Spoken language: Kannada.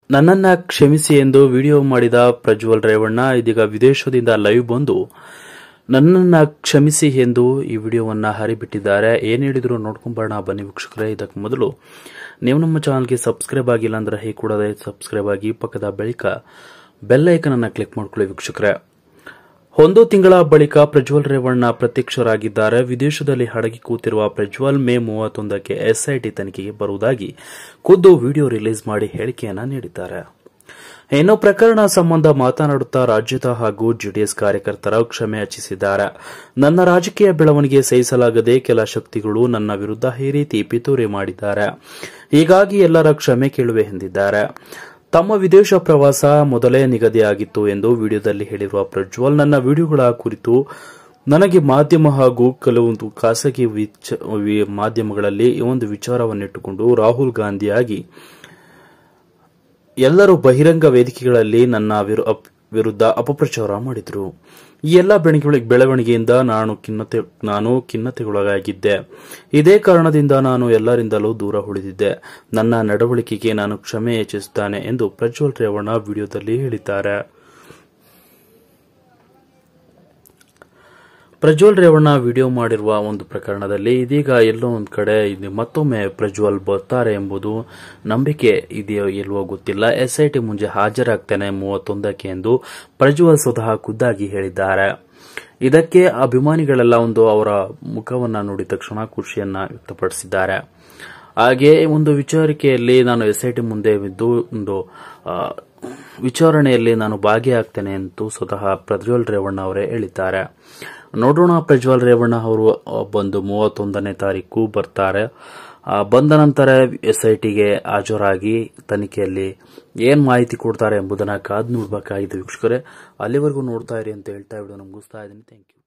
ನನ್ನನ್ನ ಕ್ಷಮಿಸಿ ಎಂದು ವಿಡಿಯೋ ಮಾಡಿದ ಪ್ರಜ್ವಲ್ ರೇವಣ್ಣ ಇದೀಗ ವಿದೇಶದಿಂದ ಲೈವ್ ಬಂದು ನನ್ನನ್ನ ಕ್ಷಮಿಸಿ ಎಂದು ಈ ವಿಡಿಯೋವನ್ನ ಹರಿಬಿಟ್ಟಿದ್ದಾರೆ. ಏನ್ ಹೇಳಿದ್ರು ನೋಡ್ಕೊಂಬರೋಣ ಬನ್ನಿ ವೀಕ್ಷಕರೇ. ಇದಕ್ಕೆ ಮೊದಲು ನೀವು ನಮ್ಮ ಚಾನಲ್ಗೆ ಸಬ್ಸ್ಕ್ರೈಬ್ ಆಗಿಲ್ಲ ಅಂದ್ರೆ ಹೀಗೆ ಕೂಡದೆ ಸಬ್ಸ್ಕ್ರೈಬ್ ಆಗಿ ಪಕ್ಕದ ಬಳಿಕ ಬೆಲ್ ಐಕನ್ ಅನ್ನು ಕ್ಲಿಕ್ ಮಾಡ್ಕೊಳ್ಳಿ ವೀಕ್ಷಕರೇ. ಒಂದು ತಿಂಗಳ ಬಳಿಕ ಪ್ರಜ್ವಲ್ ರೇವಣ್ಣ ಪ್ರತ್ಯಕ್ಷರಾಗಿದ್ದಾರೆ. ವಿದೇಶದಲ್ಲಿ ಅಡಗಿ ಕೂತಿರುವ ಪ್ರಜ್ವಲ್ ಮೇ 31ಕ್ಕೆ ಎಸ್ಐಟಿ ತನಿಖೆಗೆ ಬರುವುದಾಗಿ ಖುದ್ದು ವಿಡಿಯೋ ರಿಲೀಸ್ ಮಾಡಿ ಹೇಳಿಕೆಯನ್ನ ನೀಡಿದ್ದಾರೆ. ಇನ್ನು ಪ್ರಕರಣ ಸಂಬಂಧ ಮಾತನಾಡುತ್ತಾ ರಾಜ್ಯದ ಹಾಗೂ ಜೆಡಿಎಸ್ ಕಾರ್ಯಕರ್ತರ ಕ್ಷಮೆ ಯಾಚಿಸಿದ್ದಾರೆ. ನನ್ನ ರಾಜಕೀಯ ಬೆಳವಣಿಗೆ ಸಹಿಸಲಾಗದೆ ಕೆಲ ಶಕ್ತಿಗಳು ನನ್ನ ವಿರುದ್ಧ ಈ ರೀತಿ ಪಿತೂರಿ ಮಾಡಿದ್ದಾರೆ. ಹೀಗಾಗಿ ಎಲ್ಲರ ಕ್ಷಮೆ ಕೇಳುವೆ ಎಂದಿದ್ದಾರೆ. ತಮ್ಮ ವಿದೇಶ ಪ್ರವಾಸ ಮೊದಲೇ ನಿಗದಿಯಾಗಿತ್ತು ಎಂದು ವಿಡಿಯೋದಲ್ಲಿ ಹೇಳಿರುವ ಪ್ರಜ್ವಲ್, ನನ್ನ ವಿಡಿಯೋಗಳ ಕುರಿತು ನನಗೆ ಮಾಧ್ಯಮ ಹಾಗೂ ಕೆಲವೊಂದು ಖಾಸಗಿ ಮಾಧ್ಯಮಗಳಲ್ಲಿ ಈ ಒಂದು ವಿಚಾರವನ್ನಿಟ್ಟುಕೊಂಡು ರಾಹುಲ್ ಗಾಂಧಿಯಾಗಿ ಎಲ್ಲರೂ ಬಹಿರಂಗ ವೇದಿಕೆಗಳಲ್ಲಿ ನನ್ನ ವಿರುದ್ಧ ಅಪಪ್ರಚಾರ ಮಾಡಿದರು. ಈ ಎಲ್ಲ ಬೆಳವಣಿಗೆಯಿಂದ ನಾನು ಖಿನ್ನತೆಗೊಳಗಾಗಿದ್ದೆ. ಇದೇ ಕಾರಣದಿಂದ ನಾನು ಎಲ್ಲರಿಂದಲೂ ದೂರ ಉಳಿದಿದ್ದೆ. ನನ್ನ ನಡವಳಿಕೆಗೆ ನಾನು ಕ್ಷಮೆ ಯಾಚಿಸುತ್ತೇನೆ ಎಂದು ಪ್ರಜ್ವಲ್ ರೇವಣ್ಣ ವಿಡಿಯೋದಲ್ಲಿ ಹೇಳಿದ್ದಾರೆ. ಪ್ರಜ್ವಲ್ ರೇವಣ್ಣ ವಿಡಿಯೋ ಮಾಡಿರುವ ಒಂದು ಪ್ರಕರಣದಲ್ಲಿ ಇದೀಗ ಎಲ್ಲೋ ಒಂದು ಕಡೆ ಮತ್ತೊಮ್ಮೆ ಪ್ರಜ್ವಲ್ ಬರ್ತಾರೆ ಎಂಬುದು ನಂಬಿಕೆ ಇದೆಯೋ ಇಲ್ವೋ ಗೊತ್ತಿಲ್ಲ. ಎಸ್ಐಟಿ ಮುಂದೆ ಹಾಜರಾಗ್ತೇನೆ 31ಕ್ಕೆ ಎಂದು ಪ್ರಜ್ವಲ್ ಸ್ವತಃ ಖುದ್ದಾಗಿ ಹೇಳಿದ್ದಾರೆ. ಇದಕ್ಕೆ ಅಭಿಮಾನಿಗಳೆಲ್ಲ ಅವರ ಮುಖವನ್ನ ನೋಡಿದ ತಕ್ಷಣ ಖುಷಿಯನ್ನ ವ್ಯಕ್ತಪಡಿಸಿದ್ದಾರೆ. ಹಾಗೆ ಒಂದು ವಿಚಾರಿಕೆಯಲ್ಲಿ ನಾನು ಎಸ್ಐಟಿ ಮುಂದೆ ಇದ್ದು ಒಂದು ವಿಚಾರಣೆಯಲ್ಲಿ ನಾನು ಭಾಗಿಯಾಗ್ತೇನೆ ಎಂದು ಸ್ವತಃ ಪ್ರಜ್ವಲ್ ರೇವಣ್ಣ ಅವರೇ ಹೇಳಿದ್ದಾರೆ. ನೋಡೋಣ, ಪ್ರಜ್ವಲ್ ರೇವಣ್ಣ ಅವರು ಬಂದು 31ನೇ ತಾರೀಕು ಬರ್ತಾರೆ. ಬಂದ ನಂತರ ಎಸ್ಐಟಿಗೆ ಹಾಜರಾಗಿ ತನಿಖೆಯಲ್ಲಿ ಏನ್ ಮಾಹಿತಿ ಕೊಡ್ತಾರೆ ಎಂಬುದನ್ನು ಕಾದು ನೋಡಬೇಕಾಗಿದೆ ವೀಕ್ಷಕರೇ. ಅಲ್ಲಿವರೆಗೂ ನೋಡ್ತಾ ಇರಿ ಅಂತ ಹೇಳ್ತಾ ವಿಡಿಯೋ ಮುಗಿಸ್ತಾ ಇದ್ದೀನಿ. Thank you.